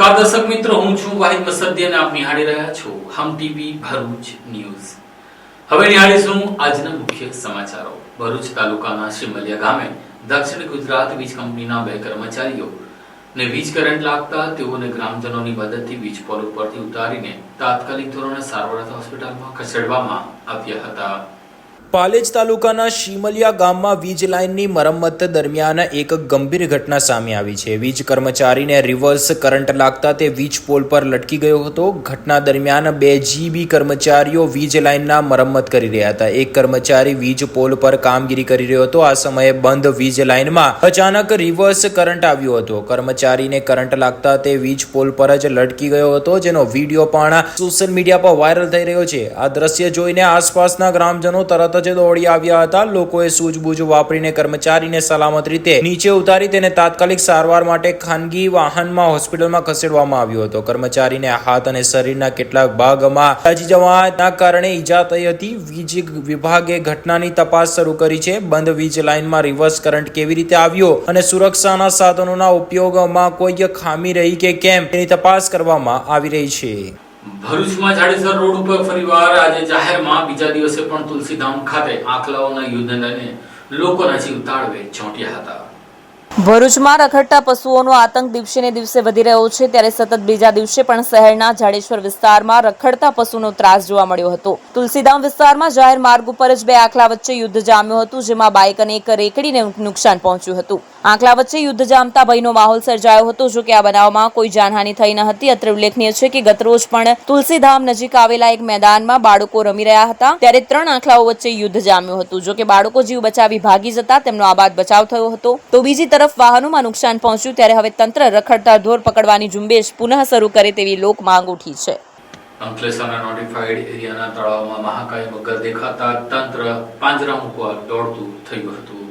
નમસ્કાર દર્શક મિત્રો, હું છું વાહિદ મસદી અને આપ નિહાળી રહ્યા છો હમ ટીવી ભરૂચ ન્યૂઝ। હવે નિહાળીશું આજના મુખ્ય સમાચારો। ભરૂચ તાલુકાના શિમલિયા ગામે દક્ષિણ ગુજરાત વીજ કંપનીના 2 કર્મચારીઓને વીજ કરંટ લાગતા તેઓને ગ્રામજનોની મદદથી વીજ પોલ ઉપરથી ઉતારીને તાત્કાલિક ધોરણે સારવાર હોસ્પિટલમાં ખસેડવામાં આવ્યા હતા। પાલેજ તાલુકાના શિમલિયા ગામમાં વીજ લાઇનની મરમ્મત દરમિયાન એક ગંભીર ઘટના સામે આવી છે। વીજ કર્મચારીને રિવર્સ કરંટ લાગતા તે વીજ પોલ પર લટકી ગયો હતો। ઘટના દરમિયાન 2 જીબી કર્મચારીઓ વીજ લાઇનના મરમ્મત કરી રહ્યા હતા। એક કર્મચારી વીજ પોલ પર કામગીરી કરી રહ્યો હતો। આ સમયે બંધ વીજ લાઇનમાં અચાનક રિવર્સ કરંટ આવ્યો હતો। કર્મચારીને કરંટ લાગતા તે વીજ પોલ પર જ લટકી ગયો હતો, જેનો વિડીયો પણ સોશિયલ મીડિયા પર વાયરલ થઈ રહ્યો છે। આ દ્રશ્ય જોઈને આસપાસના ગ્રામજનો તરત દોડી આવ્યા હતા। લોકોએ સૂઝબૂઝ વાપરીને કર્મચારીને સલામત રીતે નીચે ઉતારી તેને તાત્કાલિક સારવાર માટે ખાનગી વાહનમાં હોસ્પિટલમાં ખસેડવામાં આવ્યો હતો। કર્મચારીને હાથ અને શરીરના કેટલાક ભાગમાં દાઝી જવાના કારણે ઈજા થઈ હતી। વીજ વિભાગે ઘટનાની તપાસ શરૂ કરી છે। બંધ વીજ લાઇનમાં રિવર્સ કરંટ કેવી રીતે આવ્યો અને સુરક્ષાના સાધનોના ઉપયોગમાં કોઈ ખામી રહી કે કેમ તેની તપાસ કરવામાં આવી રહી છે। ભરૂચમાં જાડેસર રોડ ઉપર ફરીવાર આજે જાહેરમાં બીજા દિવસે પણ તુલસીધામ ખાતે આંખલાઓના યુદ્ધને લઈને લોકોના જીવ તાળવે ચોંટ્યા હતા। ભરૂચમાં રખડતા પશુઓનો આતંક દિવસે ને દિવસે વધી રહ્યો છે, ત્યારે સતત બીજા દિવસે પણ શહેરના જાડેશ્વર વિસ્તારમાં રખડતા પશુનો ત્રાસ જોવા મળ્યો હતો। તુલસીધામ વિસ્તારમાં જાહેર માર્ગ ઉપર જ 2 આંખલા વચ્ચે યુદ્ધ જામ્યું હતું, જેમાં બાઇક અને એક રેકડીને નુકસાન પહોંચ્યું હતું। આંખલા વચ્ચે યુદ્ધ જામતા ભયનો માહોલ સર્જાયો હતો। જો કે આ બનાવમાં કોઈ જાનહાનિ થઈ ન હતી। અત્રે ઉલ્લેખનીય છે કે ગતરોજ પણ તુલસીધામ નજીક આવેલા એક મેદાનમાં બાળકો રમી રહ્યા હતા, ત્યારે 3 આંખલાઓ વચ્ચે યુદ્ધ જામ્યું હતું। જો કે બાળકો જીવ બચાવી ભાગી જતા તેમનો આબાદ બચાવ થયો હતો, તો બીજી તરફ વાહનોમાં નુકસાન પહોંચ્યું। ત્યારે હવે તંત્ર રખડતા ઢોર પકડવાની ઝુંબેશ પુનઃ શરૂ કરે તેવી લોક માંગ ઉઠી છે। અંકલેશ્વરના નોટિફાઈડ એરિયાના તળાવમાં મહાકાય મગર દેખાતા તંત્ર પાંજરા મૂકવા દોડતું થયું હતું।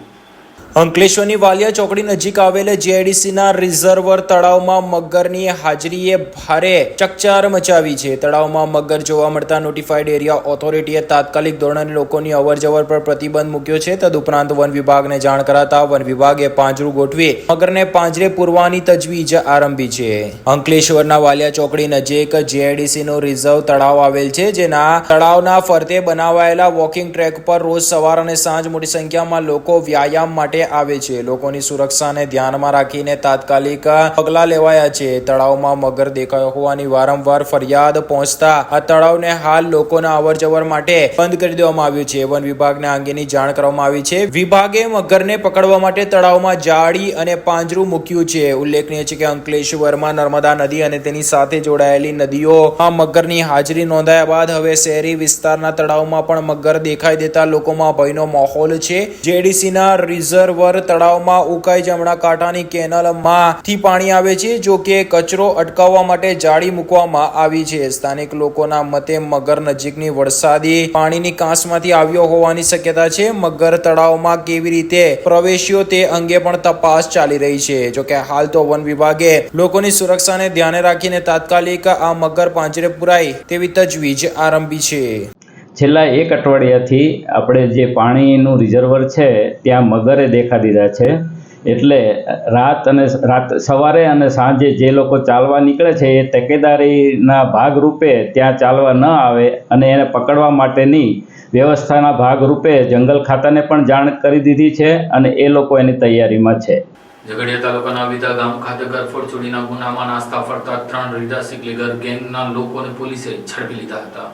અંકલેશ્વરની વાલિયા ચોકડી નજીક આવેલ જીઆઈડીસીના રિઝર્વર તળાવમાં મગરની હાજરીએ ભારે ચકચાર મચાવી છે। તળાવમાં મગર જોવા મળતા નોટિફાઈડ એરિયા ઓથોરિટીએ તાત્કાલિક ધોરણે લોકોની અવરજવર પર પ્રતિબંધ મૂક્યો છે। તદુપરાંત વન વિભાગને જાણ કરાતા વન વિભાગે પાંજરું ગોઠવી મગરને પાંજરે પૂરવાની તજવીજ આરંભી છે। અંકલેશ્વરના વાલિયા ચોકડી નજીક જીઆઈડીસીનું રિઝર્વ તળાવ આવેલ છે, જેના તળાવના ફરતે બનાવાયેલા વોકિંગ ટ્રેક પર રોજ સવાર અને સાંજ મોટી સંખ્યામાં લોકો વ્યાયામ માટે આવે છે। લોકોની સુરક્ષાને ધ્યાનમાં રાખીને તાત્કાલિક પગલાં લેવાયા છે। તળાવમાં મગર દેખાયો હોવાની વારંવાર ફરિયાદ પહોંચતા આ તળાવને હાલ લોકોના અવરજવર માટે બંધ કરી દેવામાં આવ્યું છે। વન વિભાગને આ અંગેની જાણ કરવામાં આવી છે। વિભાગે મગરને પકડવા માટે તળાવમાં જાળી અને પાંજરું મૂક્યું છે। ઉલ્લેખનીય છે કે અંકલેશ્વરમાં નર્મદા નદી અને તેની સાથે જોડાયેલી નદીઓમાં મગરની હાજરી નોંધાયા બાદ હવે શહેરી વિસ્તારના તળાવમાં પણ મગર દેખાઈ દેતા લોકોમાં ભયનો માહોલ છે। જેડીસીના રિઝર્વ તળાવમાં ઉકાઈ જમણા કાંઠાની કેનાલમાંથી પાણી આવે છે। જો કે કચરો અટકાવવા માટે જાળી મૂકવામાં આવી છે। સ્થાનિક લોકોના મતે મગર નજીકની વરસાદી પાણીની કાંસમાંથી આવ્યો હોવાની શક્યતા છે। મગર તળાવમાં કેવી રીતે પ્રવેશ્યો તે અંગે પણ તપાસ ચાલી રહી છે। જો કે હાલ તો વન વિભાગે લોકોની સુરક્ષાને ધ્યાને રાખીને તાત્કાલિક આ મગર પાંજરે પુરાય તેવી તજવીજ આરંભી છે। છેલ્લા 1 અઠવાડિયાથી આપણે જે પાણીનું રિઝર્વર છે ત્યાં મગરે દેખા દીધા છે। એટલે સવારે અને સાંજે જે લોકો ચાલવા નીકળે છે એ તકેદારીના ભાગરૂપે ત્યાં ચાલવા ન આવે અને એને પકડવા માટેની વ્યવસ્થાના ભાગરૂપે જંગલ ખાતાને પણ જાણ કરી દીધી છે અને એ લોકો એની તૈયારીમાં છે। ઝઘડિયા તાલુકાના વિધા ગામ ખાતે ગરફોડ ચોરીના ગુનામાં નાસ્તા ફરતા 3 રીડા સિકલીગર ગેંગના લોકોને પોલીસે ઝડપી લીધા હતા।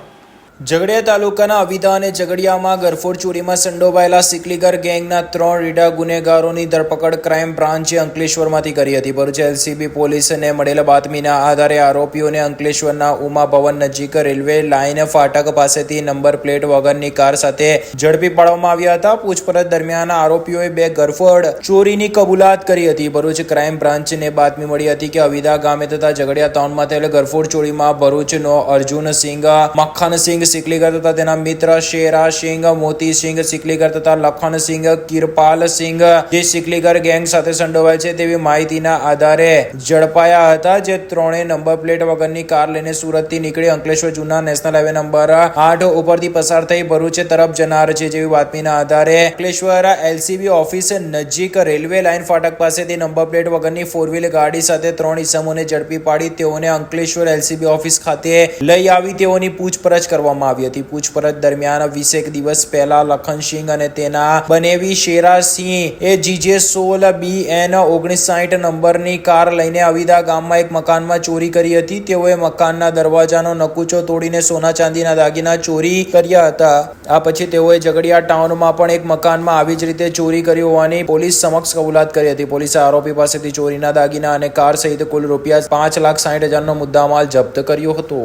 ઝઘડિયા તાલુકાના અવિધા અને ઝઘડિયામાં ગરફોડ ચોરીમાં સંડોવાયેલા સિકલીગર ગેંગના 3 રીડા ગુનેગારોની ધરપકડ ક્રાઇમ બ્રાન્ચે અંકલેશ્વરમાંથી કરી હતી। ભરૂચ એલસીબી પોલીસને મળેલા બાતમીના આધારે આરોપીઓને અંકલેશ્વરના ઉમા ભવન નજીક રેલવે લાઇન ફાટક પાસેથી નંબર પ્લેટ વગરની કાર સાથે ઝડપી પાડવામાં આવ્યા હતા। પૂછપરછ દરમિયાન આરોપીઓએ 2 ગરફોડ ચોરીની કબૂલાત કરી હતી। ભરૂચ ક્રાઇમ બ્રાન્ચને બાતમી મળી હતી કે અવિધા ગામે તથા ઝઘડિયા ટાઉનમાં થયેલ ગરફોડ ચોરીમાં ભરૂચનો અર્જુનસિંહ, મક્ખનસિંહ સિકલીગર તથા તેના મિત્ર શેરા સિંહ, મોતી સિંહ સિકલીગર તથા લખન સિંહ, કિરપાલ સિંહ જે સિકલીગર ગેંગ સાથે સંડોવાયેલ છે તેવી માહિતીના આધારે ઝડપાયા હતા, જે ત્રણેય નંબર પ્લેટ વગરની કાર લઈને સુરતથી નીકળી અંકલેશ્વર જૂના નેશનલ હાઈવે નંબર 8 ઉપરથી પસાર થઈ ભરૂચ તરફ જનાર છે. જેવી બાતમીના આધારે અંકલેશ્વર એલસીબી ઓફિસ નજીક રેલવે લાઇન ફાટક પાસેથી નંબર પ્લેટ વગરની 4 વ્હીલ ગાડી સાથે 3 ઈસમોને ઝડપી પાડી તેઓને અંકલેશ્વર એલસીબી ઓફિસ ખાતે લઈ આવી તેઓની પૂછપરછ કરવામાં આવી હતી. પૂછપરછ દરમિયાન 20 દિવસ પહેલા લખનસિંહ અને તેના બનેવી શેરાસિંહ એ જીજે 16 BN 59 નંબરની કાર લઈને અવિદા ગામમાં એક મકાનમાં ચોરી કરી હતી. તેઓએ મકાનના દરવાજાનો નકુચો તોડીને સોના ચાંદીના દાગીના ચોરી કર્યા હતા. આ પછી તેઓએ ઝઘડિયા ટાઉનમાં પણ એક મકાનમાં આવી જ રીતે ચોરી કરી હોવાની પોલીસ સમક્ષ કબૂલાત કરી હતી. પોલીસે આરોપી પાસેથી ચોરીના દાગીના અને કાર સહિત કુલ રૂપિયા 5,60,000નો મુદ્દામાલ જપ્ત કર્યો હતો.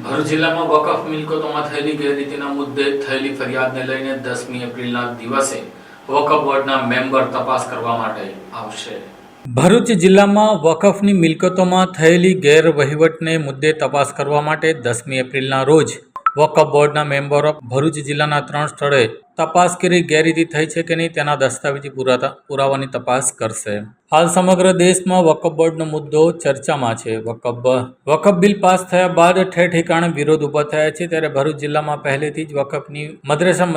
ભરૂચ જિલ્લામાં વકફ મિલકતોમાં થયેલી ગેરરીતિના મુદ્દે થયેલી ફરિયાદને લઈને 10મી એપ્રિલના દિવસે વકફ બોર્ડના મેમ્બર તપાસ કરવા માટે આવશે. ભરૂચ જિલ્લામાં વકફની મિલકતોમાં થયેલી ગેરવહીવટને મુદ્દે તપાસ કરવા માટે 10મી એપ્રિલના રોજ વકફ બોર્ડના મેમ્બરો ભરૂચ જિલ્લાના 3 સ્થળે તપાસ કરી ગેરરીતિ થઈ છે કે નહીં તેના દસ્તાવેજી પુરાવાની તપાસ કરશે. હાલ સમગ્ર દેશમાં વકફ બોર્ડનો મુદ્દો ચર્ચામાં છે. વકફ બિલ પાસ થયા બાદ ઠેર ઠેકાણે વિરોધ ઉભા થયા છે, ત્યારે ભરૂચ જિલ્લામાં પહેલેથી જ વકફની મદ્રસા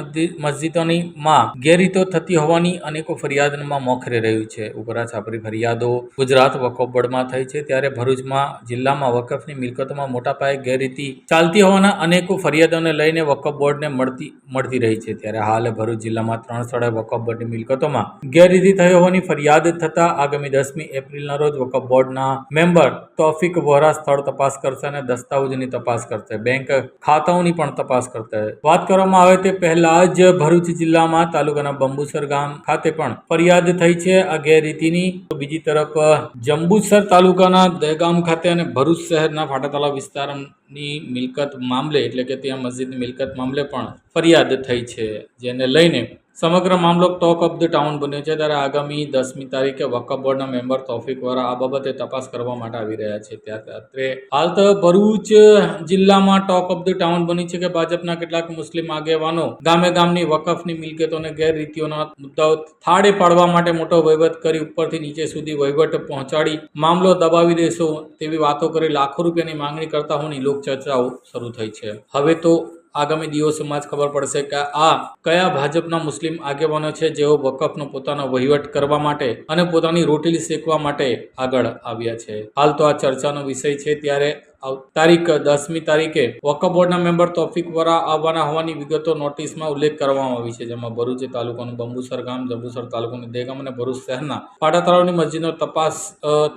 મસ્જિદોની માં ગેરરીતો થતી હોવાની અનેકો ફરિયાદોમાં મોખરે રહ્યું છે. ઉપરાછાપરી ફરિયાદો ગુજરાત વકફ બોર્ડમાં થઈ છે, ત્યારે ભરૂચમાં જિલ્લામાં વકફની મિલકતોમાં મોટા પાયે ગેરરીતિ ચાલતી હોવાના અનેકો ફરિયાદોને લઈને વકફ બોર્ડને મળતી રહી છે. ત્યારે હાલ ભરૂચ જિલ્લામાં 3 સ્થળે વકફ બોર્ડની મિલકતોમાં ગેરરીતિ થઈ હોવાની ફરિયાદ થતા આગામી 10મી એપ્રિલના રોજ વકફ બોર્ડના મેમ્બર તોફિક વોરા સ્થળ તપાસ કરશે અને દસ્તાવેજોની તપાસ કરશે, બેંક ખાતાઓની પણ તપાસ કરશે. વાત કરવામાં આવે તે પહેલા જ ભરૂચ જિલ્લામાં તાલુકાના બંબુસર ગામ ખાતે પણ ફરિયાદ થઈ છે આ ગેરરીતિની. બીજી તરફ જંબુસર તાલુકાના દહેગામ ખાતે અને ભરૂચ શહેરના ફાટા તળાવ વિસ્તારની મિલકત મામલે એટલે કે ત્યાં મસ્જિદની મિલકત મામલે પણ ફરિયાદ થઈ છે, જેને લઈને સમગ્ર મામલો ટોક ઓફ ધ ટાઉન બન્યો છે. ત્યારે આગામી 10મી તારીખે વકફ બોર્ડના મેમ્બર તોફિક વોરા આ બાબતે તપાસ કરવા માટે આવી રહ્યા છે. ત્યારે હાલ તો ભરૂચ જિલ્લામાં ટોક ઓફ ધ ટાઉન બની છે કે ભાજપના કેટલાક મુસ્લિમ આગેવાનો ગામની વકફની મિલકતોને ગેરરીતિઓના મુદ્દાઓ થાળે પાડવા માટે મોટો વહીવટ કરી ઉપરથી નીચે સુધી વહીવટ પહોંચાડી મામલો દબાવી દેશો તેવી વાતો કરી લાખો રૂપિયાની માંગણી કરતા હોવાની લોકચર્ચાઓ શરૂ થઈ છે. હવે તો આગામી દિવસોમાં જ ખબર પડશે કે આ કયા ભાજપના મુસ્લિમ આગેવાનો છે જેઓ વકફનો પોતાનો વહીવટ કરવા માટે અને પોતાની રોટલી શેકવા માટે આગળ આવ્યા છે. હાલ તો આ ચર્ચાનો વિષય છે. ત્યારે તારીખ 10મી તારીખે વકફ બોર્ડના મેમ્બર તોફિક વોરા આવવાના હોવાની વિગતો નોટિસમાં ઉલ્લેખ કરવામાં આવી છે, જેમાં ભરૂચ તાલુકાનું બંબુસર ગામ, જંબુસર તાલુકાનું દહેગામ અને ભરૂચ શહેરના પાટા તળાવની મસ્જિદનો તપાસ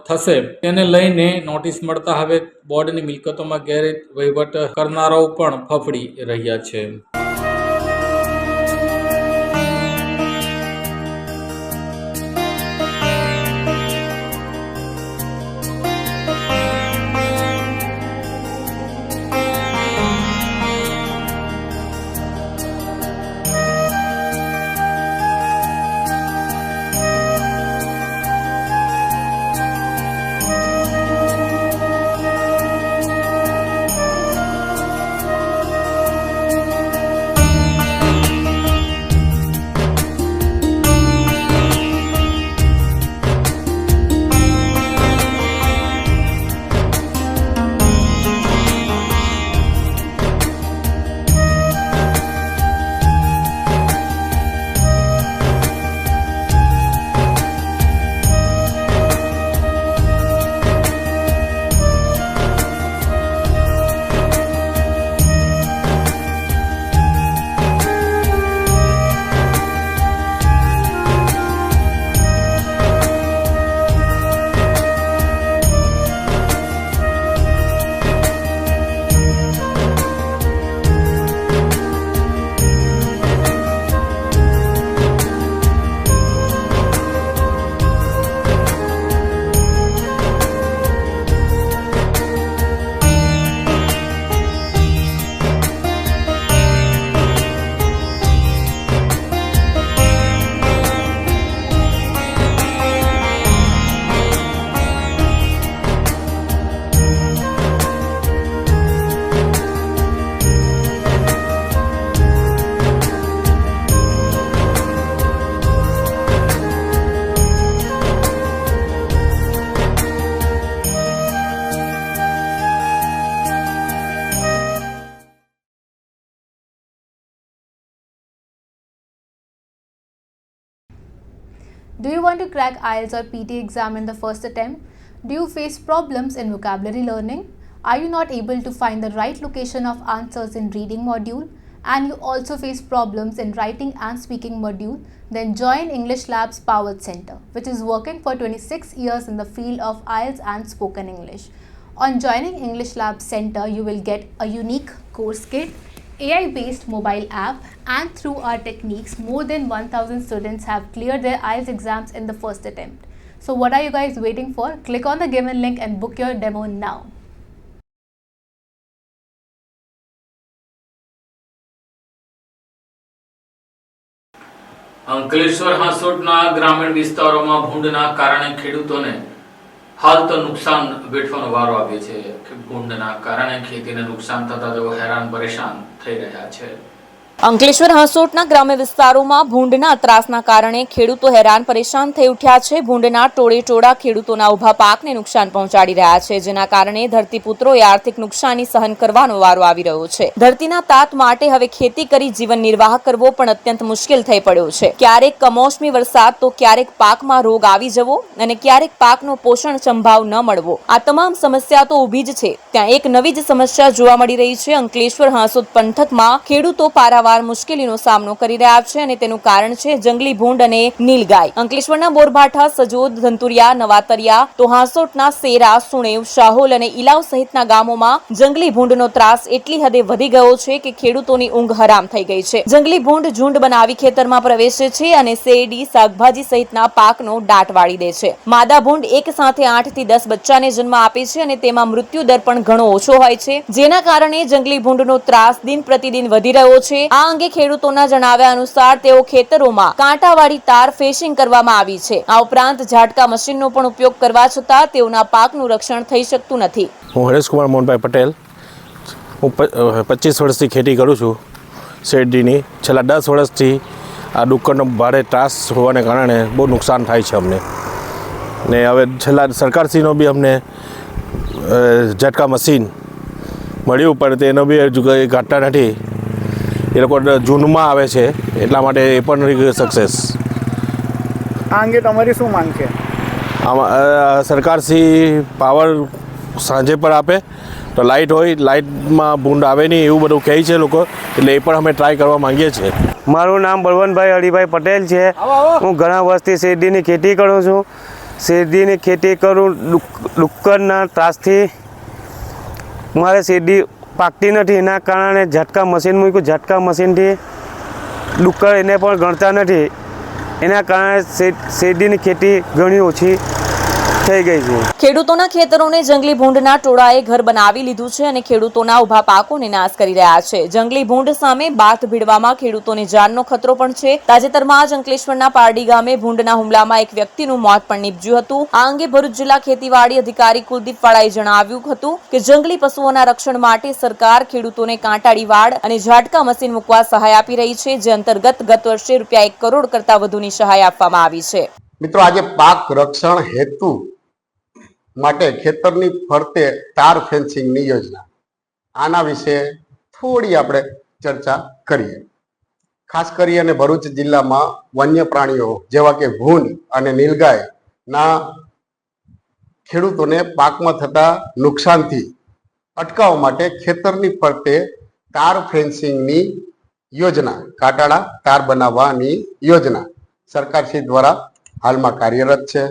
થશે. તેને લઈને નોટિસ મળતા હવે બોર્ડની મિલકતોમાં ગેરવહીવટ કરનારાઓ પણ ફફડી રહ્યા છે. Do you want to crack IELTS or PT exam in the first attempt? Do you face problems in vocabulary learning? Are you not able to find the right location of answers in reading module? And you also face problems in writing and speaking module? Then join English Lab's Powered Center, which is working for 26 years in the field of IELTS and spoken English. On joining English Lab Center, you will get a unique course kit, AI-based mobile app, and through our techniques, more than 1,000 students have cleared their IELTS exams in the first attempt. So what are you guys waiting for? Click on the given link and book your demo now. Ankleshwar હાંસોટના ગ્રામીણ વિસ્તારોમાં ભૂંડના કારણે ખેડૂતોને હાલ તો નુકસાન વેઠવાનો વારો આવ્યો છે. ભૂંડના કારણે ખેતીને નુકસાન થતા તેઓ હેરાન પરેશાન થઈ રહ્યા છે. અંકલેશ્વર હાંસોટના ગ્રામ્ય વિસ્તારોમાં ભૂંડના ત્રાસના કારણે ખેડૂતો હેરાન પરેશાન થઈ ઉઠ્યા છે. ભૂંડના ટોળે ટોળા ખેડૂતોના ઉભા પાકને નુકસાન પહોંચાડી રહ્યા છે, જેના કારણે ધરતીપુત્રોએ આર્થિક નુકસાની સહન કરવાનો વારો આવી રહ્યો છે. ધરતીના તાત માટે હવે ખેતી કરી જીવન નિર્વાહ કરવો પણ અત્યંત મુશ્કેલ થઈ પડ્યો છે. ક્યારેક કમોસમી વરસાદ તો ક્યારેક પાકમાં રોગ આવી જવો અને ક્યારેક પાકનો પોષણ સંભાવ ન મળવો, આ તમામ સમસ્યા તો ઊભી જ છે. ત્યાં એક નવી જ સમસ્યા જોવા મળી રહી છે. અંકલેશ્વર હાંસોટ પંથકમાં ખેડૂતો પારાવાર મુશ્કેલીનો સામનો કરી રહ્યા છે અને તેનું કારણ છે જંગલી ભૂંડ અને નીલગાય. અંકલેશ્વરના બોરભાઠા, સજોદ, ધંતુરિયા, નવાતરિયા તો હાંસોટના સેરા, સુણેવ, શાહોલ અને ઇલાવ સહિતના ગામોમાં જંગલી ભૂંડનો ત્રાસ એટલી હદે વધી ગયો છે કે ખેડૂતોની ઊંઘ હરામ થઈ ગઈ છે. જંગલી ભૂંડ ઝુંડ બનાવી ખેતરમાં પ્રવેશે છે અને શેરડી, શાકભાજી સહિતના પાકનો દાટ વાળી દે છે. માદા ભૂંડ એક સાથે 8 થી 10 બચ્ચાને જન્મ આપે છે અને તેમાં મૃત્યુ દર પણ ઘણો ઓછો હોય છે, જેના કારણે જંગલી ભૂંડનો ત્રાસ દિન પ્રતિદિન વધી રહ્યો છે. આ અંગે ખેડૂતોના જણાવ્યા અનુસાર તેઓ ખેતરોમાં કાંટાવાળી તાર ફેશિંગ કરવામાં આવી છે. આ ઉપરાંત ઝાટકા મશીનનો પણ ઉપયોગ કરવા છતાં તેઓના પાકનું રક્ષણ થઈ શકતું નથી. હું હરેશકુમાર મોહનભાઈ પટેલ. હું 25 વર્ષથી ખેતી કરું છું શેરડીની. છેલ્લા 10 વર્ષથી આ ડુક્કરનો ભારે ત્રાસ હોવાને કારણે બહુ નુકસાન થાય છે અમને. ને હવે છેલ્લા સરકારશ્રીનો બી અમને ઝટકા મશીન મળ્યું, પણ તેનો બી હજુ કંઈ ઘટતા નથી. એ લોકો જૂનમાં આવે છે, એટલા માટે એ પણ નથી સક્સેસ. આ અંગે તમારી શું માંગ છે? આમાં સરકારશ્રી પાવર સાંજે પર આપે તો લાઇટ હોય, લાઇટમાં ભૂંડ આવે નહીં એવું બધું કહે છે લોકો, એટલે એ પણ અમે ટ્રાય કરવા માંગીએ છીએ. મારું નામ બળવંતભાઈ હરિભાઈ પટેલ છે. હું ઘણા વર્ષથી શેરડીની ખેતી કરું છું. શેરડીની ખેતી કરું, ડુક્કરના ત્રાસથી મારે શેરડી પાકતી નથી. એના કારણે ઝટકા મશીન મૂક્યું. ઝટકા મશીનથી ડુક્કર એને પણ ગણતા નથી. એના કારણે શેરડીની ખેતી ઘણી ઓછી થઈ ગઈ છે. ખેડૂતોના ખેતરોને જંગલી ભૂંડના ટોળાએ ઘર બનાવી લીધું છે અને ખેડૂતોના ઉભા પાકોને નાશ કરી રહ્યા છે. જંગલી ભૂંડ સામે બાથ ભીડવામાં ખેડૂતોને જાનનો ખતરો પણ છે. તાજેતરમાં જ અંકલેશ્વરના પારડી ગામે ભૂંડના હુમલામાં એક વ્યક્તિનું મોત પણ નીપજ્યું હતું. આ અંગે ભરૂચ જિલ્લા ખેતીવાડી અધિકારી કુલદીપ વાળાએ જણાવ્યું હતું કે જંગલી પશુઓના રક્ષણ માટે સરકાર ખેડૂતોને કાંટાળી વાડ અને ઝાટકા મશીન મૂકવા સહાય આપી રહી છે, જે અંતર્ગત ગત વર્ષે રૂપિયા 1 કરોડ કરતા વધુની સહાય આપવામાં આવી છે. મિત્રો, આજે પાક રક્ષણ હેતુ માટે ખેતરની ફરતે તાર ફેન્સિંગની યોજના, આના વિશે થોડી આપણે ચર્ચા કરીએ. ખાસ કરી અને ભરૂચ જિલ્લામાં વન્ય પ્રાણીઓ જેવા કે ભૂંડ અને નીલગાયના ખેડૂતોને પાકમાં થતા નુકસાનથી અટકાવવા માટે ખેતરની ફરતે તાર ફેન્સિંગની યોજના, કાંટાળા તાર બનાવવાની યોજના સરકારશ્રી દ્વારા હાલમાં કાર્યરત છે.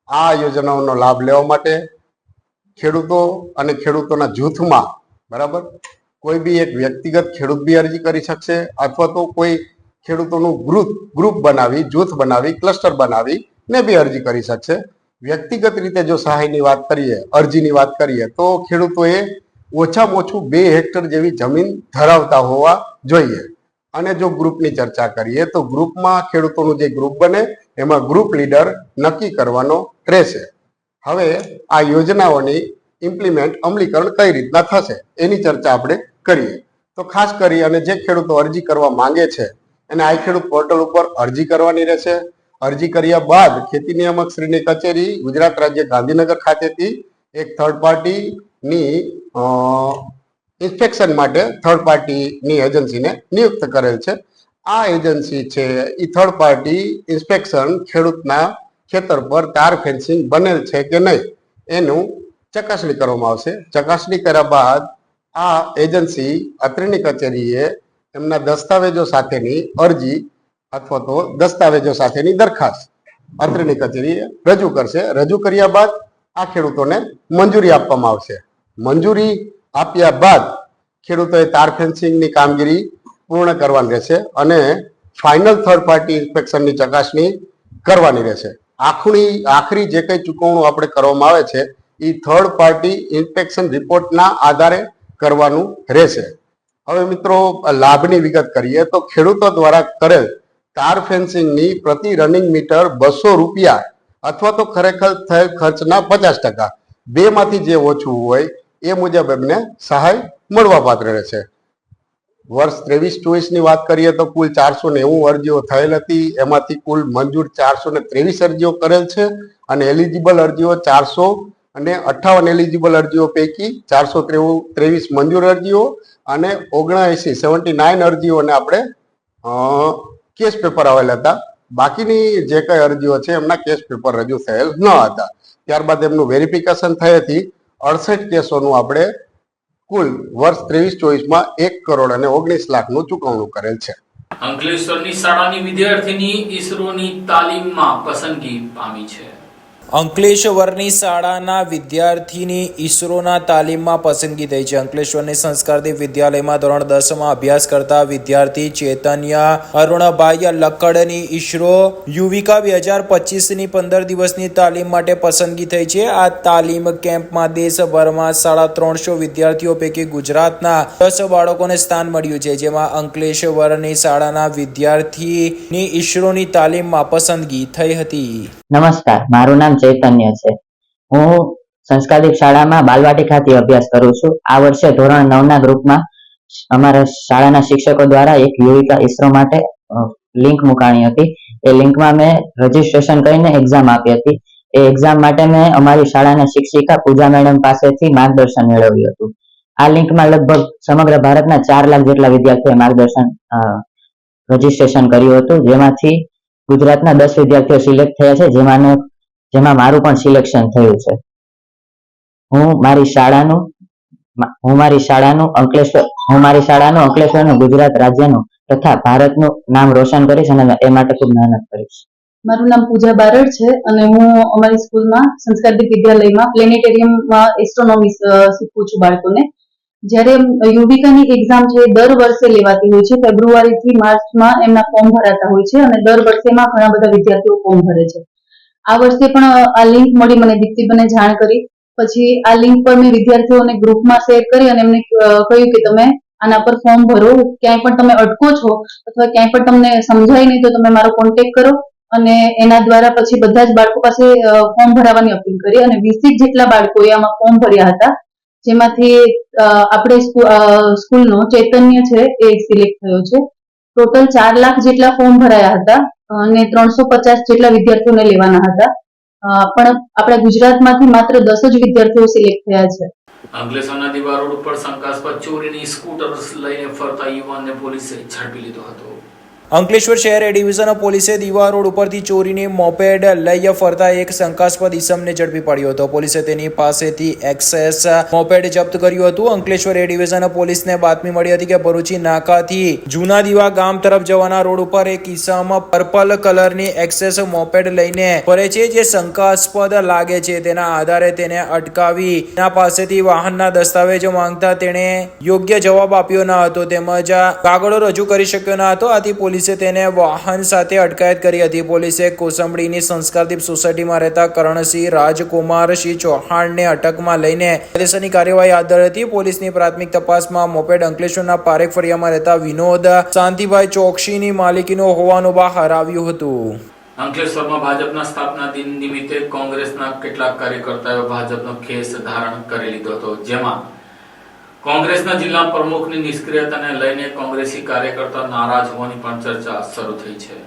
આ યોજનાઓનો લાભ લેવા માટે ખેડૂતો અને ખેડૂતોના જૂથમાં બરાબર કોઈ બી એક વ્યક્તિગત ખેડૂત બી અરજી કરી શકશે, અથવા તો કોઈ ખેડૂતોનું ગ્રુપ બનાવી, જૂથ બનાવી, ક્લસ્ટર બનાવી ને બી અરજી કરી શકશે. વ્યક્તિગત રીતે જો સહાયની વાત કરીએ, અરજીની વાત કરીએ, તો ખેડૂતોએ ઓછામાં ઓછું 2 હેક્ટર જેવી જમીન ધરાવતા હોવા જોઈએ. અને જો ગ્રુપની ચર્ચા કરીએ તો ગ્રુપમાં ખેડૂતોનું જે ગ્રુપ બને એમાં ગ્રુપ લીડર નક્કી કરવાનો રહેશે. હવે આ યોજનાઓની અમલીકરણ કઈ રીતના થશે એની ચર્ચા આપણે કરીએ. તો ખાસ કરી અને જે ખેડૂતો અરજી કરવા માંગે છે એને આ ખેડૂત પોર્ટલ ઉપર અરજી કરવાની રહેશે. અરજી કર્યા બાદ ખેતી નિયામક શ્રીની કચેરી ગુજરાત રાજ્ય ગાંધીનગર ખાતેથી એક થર્ડ પાર્ટીની ઇન્સ્પેક્શન માટે થર્ડ પાર્ટીની એજન્સીને નિયુક્ત કરેલ છે. આ એજન્સી છે એ થર્ડ પાર્ટી ઇન્સ્પેક્શન ખેડૂતના ખેતર પર તાર ફેન્સિંગ બનેલ છે કે નહીં એનું ચકાસણી કરવામાં આવશે. ચકાસણી કર્યા બાદ આ એજન્સી અત્રેની કચેરીએ એમના દસ્તાવેજો સાથેની અરજી અથવા તો દસ્તાવેજો સાથેની દરખાસ્ત અત્રેની કચેરીએ રજૂ કરશે. રજૂ કર્યા બાદ આ ખેડૂતોને મંજૂરી આપવામાં આવશે. મંજૂરી આપ્યા બાદ ખેડૂતોએ તાર ફેન્સિંગની કામગીરી પૂર્ણ કરવાની રહેશે અને ફાઇનલ થર્ડ પાર્ટી ઇન્સ્પેક્શનની ચકાસણી કરવાની રહેશે. આખરી જે કંઈ ચૂકવણું આપણે કરવામાં આવે છે એ થર્ડ પાર્ટી ઇન્સ્પેક્શન રિપોર્ટના આધારે કરવાનું રહેશે. હવે મિત્રો લાભની વિગત કરીએ તો ખેડૂતો દ્વારા કરેલ તાર ફેન્સિંગની પ્રતિ રનિંગ મીટર 200 રૂપિયા અથવા તો ખરેખર થયેલ ખર્ચના 50%, બેમાંથી જે ઓછું હોય એ મુજબ એમને સહાય મળવા પાત્ર રહેશે. વર્ષ 23-24 ની વાત કરીએ તો કુલ 490 અરજીઓ થયેલ હતી. એમાંથી કુલ મંજૂર 423 અરજીઓ કરેલ છે અને એલિજિબલ અરજીઓ 458 એલિજિબલ અરજીઓ પૈકી 423 મંજૂર અરજીઓ અને 79 અરજીઓને આપણે કેસ પેપર આવેલા હતા. બાકીની જે કઈ અરજીઓ છે એમના કેસ પેપર રજૂ થયેલ ન હતા. ત્યારબાદ એમનું વેરિફિકેશન થયેથી 68 કેસોનું આપણે કુલ વર્ષ 23-24માં 1 કરોડ અને 19 લાખનું ચૂકવણું કરેલ છે. અંકલેશ્વરની શાળાની વિદ્યાર્થીની ઈસરોની તાલીમમાં પસંદગી પામી છે. અંકલેશ્વરની શાળાના વિદ્યાર્થીની ઈસરોના તાલીમમાં પસંદગી થઈ છે. અંકલેશ્વરની સંસ્કારદીપ વિદ્યાલયમાં ધોરણ 10માં અભ્યાસ કરતા વિદ્યાર્થી ચેતન્ય અરુણભાઈ લક્કડની ઈસરો યુવિકા 2025ની 15 દિવસની તાલીમ માટે પસંદગી થઈ છે. આ તાલીમ કેમ્પમાં દેશભરમાં 350 વિદ્યાર્થીઓ પૈકી ગુજરાતના 10 બાળકોને સ્થાન મળ્યું છે, જેમાં અંકલેશ્વરની શાળાના વિદ્યાર્થીની ઈસરોની તાલીમમાં પસંદગી થઈ હતી. નમસ્કાર, મારું નામ ચૈતન્ય છે. હું સંસ્કારદીપ શાળામાં બાલવાટી ખાતે અભ્યાસ કરું છું. આ વર્ષે ધોરણ 9ના ગ્રુપમાં અમારા શાળાના શિક્ષકો દ્વારા એક યુવિકા ઈસરો માટે લિંક મુકાણી હતી. એ લિંકમાં મેં રજીસ્ટ્રેશન કરીને એક્ઝામ આપી હતી. એ એક્ઝામ માટે મેં અમારી શાળાના શિક્ષિકા પૂજા મેડમ પાસેથી માર્ગદર્શન મેળવ્યું હતું. આ લિંકમાં લગભગ સમગ્ર ભારતના 4 લાખ જેટલા વિદ્યાર્થીઓએ માર્ગદર્શન રજીસ્ટ્રેશન કર્યું હતું, જેમાંથી ગુજરાતના 10 વિદ્યાર્થીઓ સિલેક્ટ થયા છે, જેમાં મારું પણ સિલેક્શન થયું છે. હું મારી શાળાનું અંકલેશ્વરનું ગુજરાત રાજ્યનું તથા ભારતનું નામ રોશન કરીશ અને એ માટે ખૂબ મહેનત કરીશ. મારું નામ પૂજા બારડ છે અને હું અમારી સ્કૂલમાં સંસ્કારદીપ વિદ્યાલયમાં પ્લેનેટેરિયમમાં એસ્ટ્રોનોમી શીખવું છું બાળકોને. જ્યારે યુવિકાની એક્ઝામ છે દર વર્ષે લેવાતી હોય છે. ફેબ્રુઆરી થી માર્ચમાં એમના ફોર્મ ભરાતા હોય છે અને દર વર્ષેમાં ઘણા બધા વિદ્યાર્થીઓ ફોર્મ ભરે છે. આ વર્ષે પણ આ લિંક મળી, મને દીપ્તિબેને જાણ કરી. પછી આ લિંક પર મેં વિદ્યાર્થીઓને ગ્રુપમાં શેર કરી અને એમને કહ્યું કે તમે આના પર ફોર્મ ભરો. ક્યાંય પણ તમે અટકો છો અથવા ક્યાંય પણ તમને સમજાય નહીં તો તમે મારો કોન્ટેક્ટ કરો અને એના દ્વારા પછી બધા જ બાળકો પાસે ફોર્મ ભરાવાની અપીલ કરી અને 20 જેટલા બાળકોએ આમાં ફોર્મ ભર્યા હતા, જેમાંથી આપણે સ્કૂલનો ચૈતન્ય છે એ સિલેક્ટ થયો છે. ટોટલ 4 લાખ જેટલા ફોર્મ ભરાયા હતા અને 350 જેટલા વિદ્યાર્થીઓને લેવાના હતા, પણ આપણા ગુજરાતમાંથી માત્ર 10 જ વિદ્યાર્થીઓ સિલેક્ટ થયા છે. અંકલેશ્વરના દીવા રોડ ઉપર શંકાસ્પદ ચોરીની સ્કૂટર લઈને ફરતા યુવાનને પોલીસે ઝડપી લીધો હતો. અંકલેશ્વર શહેર એ ડિવિઝન પોલીસે દીવા રોડ ઉપરથી ચોરીની મોપેડ લઈ ફરતા એક શંકાસ્પદ ઈસમને ઝડપી પાડ્યો હતો. પોલીસે તેની પાસેથી એક્સેસ મોપેડ જપ્ત કર્યું હતું. અંકલેશ્વર એ ડિવિઝન પોલીસને બાતમી મળી હતી કે ભરૂચી નાકાથી જૂના દીવા ગામ તરફ જવાના રોડ ઉપર એક ઈસમ પર્પલ કલરની એક્સેસ મોપેડ લઈને ફરે છે, જે શંકાસ્પદ લાગે છે. તેના આધારે તેને અટકાવી તેના પાસેથી વાહનના દસ્તાવેજો માંગતા તેણે યોગ્ય જવાબ આપ્યો ન હતો તેમજ કાગળો રજૂ કરી શક્યો ન હતો. આથી પોલીસે તેને વાહન સાથે અટકાયત કરી હતી. પોલીસે કોસંબડીની સંસ્કારદીપ સોસાયટીમાં રહેતા કરણસિંહ રાજકુમારસિંહ ચૌહાણને અટકમાં લઈને કાયદેસરની કાર્યવાહી હાથ ધરી હતી. પોલીસની પ્રાથમિક તપાસમાં મોપેડ અંકલેશ્વરના પારેખ ફળિયામાં રહેતા વિનોદ શાંતિભાઈ ચોકસીની માલિકીનું હોવાનું બહાર આવ્યું હતું. અંકલેશ્વરમાં ભાજપના સ્થાપના દિન નિમિત્તે કોંગ્રેસના કેટલાક કાર્યકર્તાઓએ ભાજપનો ખેસ ધારણ કરી લીધો હતો, જેમાં કોંગ્રેસના જિલ્લા પ્રમુખની નિષ્ક્રિયતાને લઈને કોંગ્રેસી કાર્યકર્તા નારાજ હોવાની પણ ચર્ચા શરૂ થઈ છે.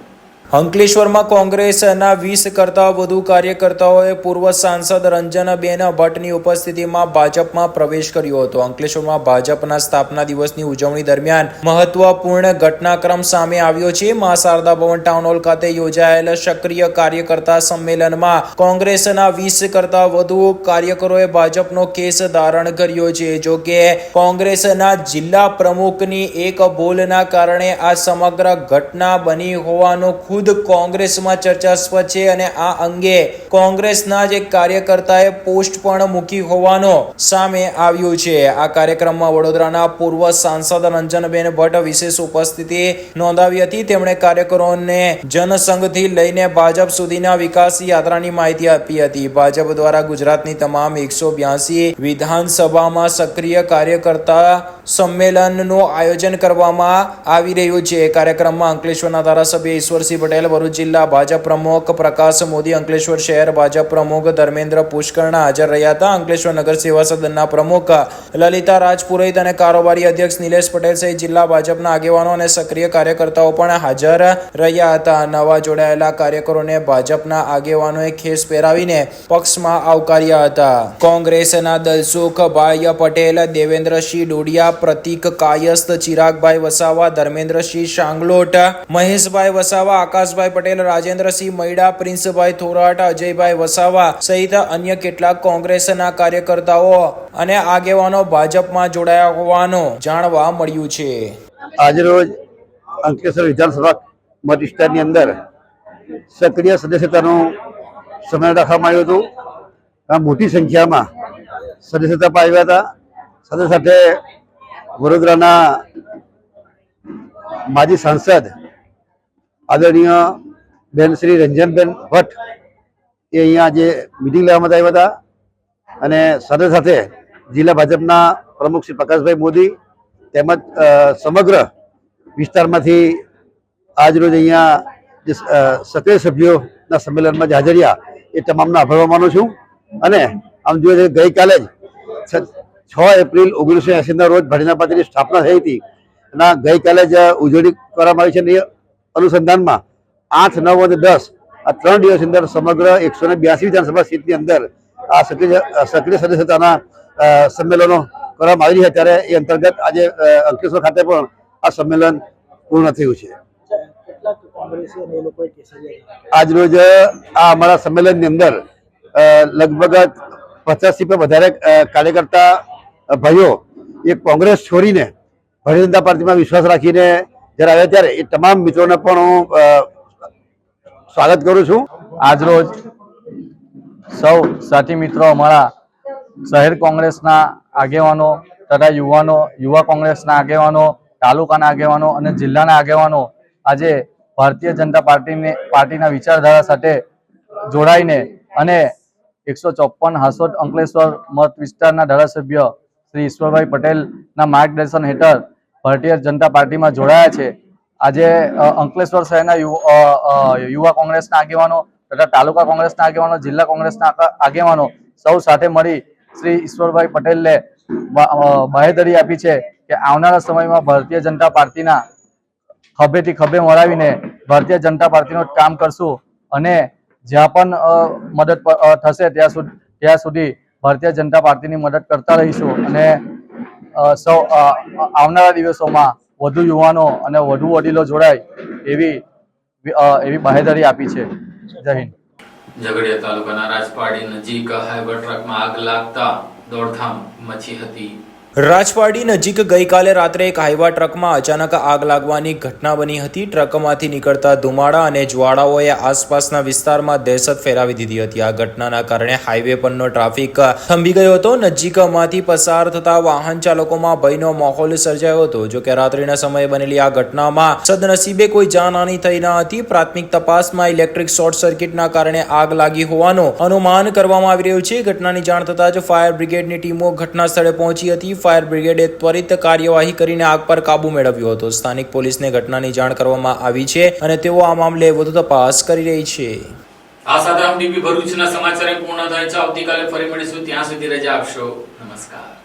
અંકલેશ્વરમાં કોંગ્રેસના 20 કરતાં વધુ કાર્યકર્તાઓએ પૂર્વ સાંસદ રંજનબેન ભટ્ટની ઉપસ્થિતિમાં ભાજપમાં પ્રવેશ કર્યો હતો. અંકલેશ્વરમાં ભાજપના સ્થાપના દિવસની ઉજવણી દરમિયાન મહત્વપૂર્ણ ઘટનાક્રમ સામે આવ્યો છે. મા શારદા ભવન ટાઉન હોલ ખાતે યોજાયેલ સક્રિય કાર્યકર્તા સંમેલનમાં કોંગ્રેસના 20 કરતાં વધુ કાર્યકરોએ ભાજપનો કેસ ધારણ કર્યો છે. જો કે કોંગ્રેસના જિલ્લા પ્રમુખની એક ભૂલના કારણે આ સમગ્ર ઘટના બની હોવાનો કોંગ્રેસમાં ચર્ચાસ્પદ છે અને આ અંગે કોંગ્રેસના જ એક કાર્યકર્તાએ પોસ્ટ પણ મૂકી હોવાનો સામે આવ્યું છે. આ કાર્યક્રમમાં વડોદરાના પૂર્વ સાંસદ રંજનબેન ભટ્ટ વિશેષ ઉપસ્થિતિ નોંધાવી હતી. તેમણે કાર્યકરોને જનસંઘથી લઈને ભાજપ સુધીના વિકાસ યાત્રાની માહિતી આપી હતી. ભાજપ દ્વારા ગુજરાતની તમામ 182 વિધાનસભામાં સક્રિય કાર્યકર્તા સંમેલનનું આયોજન કરવામાં આવી રહ્યું છે. કાર્યક્રમમાં અંકલેશ્વરના ધારાસભ્ય ઈશ્વરસિંહ પટેલ, ભરૂચ જિલ્લા ભાજપ પ્રમુખ પ્રકાશ મોદી, અંકલેશ્વર શહેર ભાજપ પ્રમુખ ધર્મેન્દ્ર પુષ્કરણા હાજર રહ્યા હતા. અંકલેશ્વર નગર સેવા સદનના પ્રમુખ લલિતા રાજપુરોહિત અને કારોબારી અધ્યક્ષ નિલેશ પટેલ સહિત જિલ્લા ભાજપના આગેવાનો અને સક્રિય કાર્યકર્તાઓ પણ હાજર રહ્યા હતા. નવા જોડાયેલા કાર્યકરોને ભાજપના આગેવાનોએ ખેસ પહેરાવીને પક્ષમાં આવકાર્યા હતા. કોંગ્રેસના દલસુખભાઈ પટેલ, દેવેન્દ્રસિંહ ડોડિયા, પ્રતિક કાયસ્થ, ચિરાગભાઈ વસાવા, ધર્મેન્દ્રસિંહ શાંગલોટ, મહેશભાઈ વસાવા, આકાશભાઈ પટેલ, રાજેન્દ્રસિંહ મૈડા, પ્રિન્સભાઈ થોરાટ, અજયભાઈ વસાવા સહિત અન્ય કેટલાક કોંગ્રેસના કાર્યકર્તાઓ અને આગેવાનો ભાજપમાં જોડાયા હોવાનું જાણવા મળ્યું છે. આજરોજ અંકલેશ્વર વિધાનસભા મત વિસ્તારની અંદર સક્રિય સદસ્યતાનું સંમેલન રાખવામાં આવ્યું હતું. આ મોટી સંખ્યામાં સદસ્યતા પાવ્યા હતા. સાથે સાથે વડોદરાના માજી સાંસદ આદરણીય બેન શ્રી રંજનબેન ભટ્ટ એ અહીંયા આજે મિટિંગ લેવામાં આવ્યા હતા અને સાથે સાથે જિલ્લા ભાજપના પ્રમુખ શ્રી પ્રકાશભાઈ મોદી તેમજ સમગ્ર વિસ્તારમાંથી આજરોજ અહીંયા જે સક્રિય સભ્યોના સંમેલનમાં જે હાજર રહ્યા એ તમામનો આભાર માનું છું. અને આમ જોઈએ ગઈકાલે જ 6 એપ્રિલ 1980ના રોજ ભારતીય જનતા પાર્ટીની સ્થાપના થઈ હતી અને ગઈકાલે જ ઉજવણી કરવામાં આવી છે. અનુસંધાનમાં 8, 9 અને 10 આ 3 દિવસની અંદર સમગ્ર 182 વિધાનસભા સીટની અંદર આ સક્રિય સદસ્યતાના સંમેલનો કરવામાં આવી રહ્યા. ત્યારે એ અંતર્ગત આજે અંકલેશ્વર ખાતે પણ આ સંમેલન પૂર્ણ થયું છે. આજરોજ આ અમારા સંમેલનની અંદર લગભગ 50થી પણ વધારે કાર્યકર્તા ભાઈઓ એ કોંગ્રેસ છોડીને ભારતીય જનતા પાર્ટીમાં વિશ્વાસ રાખીને જ્યારે આવ્યા ત્યારે એ તમામ મિત્રોને પણ હું સ્વાગત કરું છું. આજરોજ સૌ સાથી મિત્રો, અમારા શહેર કોંગ્રેસના આગેવાનો તથા યુવા કોંગ્રેસના આગેવાનો, તાલુકાના આગેવાનો અને જિલ્લાના આગેવાનો આજે ભારતીય જનતા પાર્ટીના વિચારધારા સાથે જોડાઈને અને 154 હાંસોદ અંકલેશ્વર મત વિસ્તારના ધારાસભ્ય શ્રી ઈશ્વરભાઈ પટેલના માર્ગદર્શન હેઠળ ભારતીય જનતા પાર્ટીમાં જોડાયા છે. આજે અંકલેશ્વર શહેરના યુવા કોંગ્રેસના આગેવાનો તથા તાલુકા કોંગ્રેસના આગેવાનો, જિલ્લા કોંગ્રેસના આગેવાનો સૌ સાથે મળી શ્રી ઈશ્વરભાઈ પટેલને બાહેધરી આપી છે કે આવનારા સમયમાં ભારતીય જનતા પાર્ટીના ખભેથી ખભે મળાવીને ભારતીય જનતા પાર્ટીનું કામ કરશું અને જ્યાં પણ મદદ થશે ત્યાં સુધી ભારતીય જનતા પાર્ટીની મદદ કરતા રહીશું અને સૌ આવનારા દિવસોમાં વધુ યુવાનો અને વધુ વડીલો જોડાય એવી બાહેધરી આપી છે. જય હિન્દ. ઝઘડિયા તાલુકાના રાજપાડી નજીક હાઈવે ટ્રકમાં આગ લાગતા દોડધામ મચી હતી. રાજપાડી નજીક ગઈકાલે રાત્રે એક હાઈવા ટ્રકમાં અચાનક આગ લાગવાની ઘટના બની હતી. ટ્રકમાંથી નીકળતા ધુમાડા અને જ્વાળાઓએ આસપાસના વિસ્તારમાં દહેશત ફેલાવી દીધી હતી. આ ઘટનાના કારણે હાઈવે પરનો ટ્રાફિક થંભી ગયો હતો. નજીકમાંથી પસાર થતા વાહન ચાલકોમાં ભયનો માહોલ સર્જાયો હતો. જો કે રાત્રિના સમયે બનેલી આ ઘટનામાં સદનસીબે કોઈ જાનહાની થઈ ન હતી. પ્રાથમિક તપાસમાં ઇલેક્ટ્રિક શોર્ટ સર્કિટના કારણે આગ લાગી હોવાનું અનુમાન કરવામાં આવી રહ્યું છે. ઘટનાની જાણ થતાં જ ફાયર બ્રિગેડની ટીમો ઘટના સ્થળે પહોંચી હતી. ફાયર બ્રિગેડે ત્વરિત કાર્યવાહી કરીને આગ પર કાબુ મેળવ્યો હતો. સ્થાનિક પોલીસને ઘટનાની જાણ કરવામાં આવી છે અને તેઓ આ મામલે વધુ તપાસ કરી રહી છે. આ સાથે ટીવી ભરૂચના સમાચાર પૂર્ણ થાય છે. આવતીકાલે ફરી મળીશું. ત્યાં સુધી રજા આપશો. નમસ્કાર.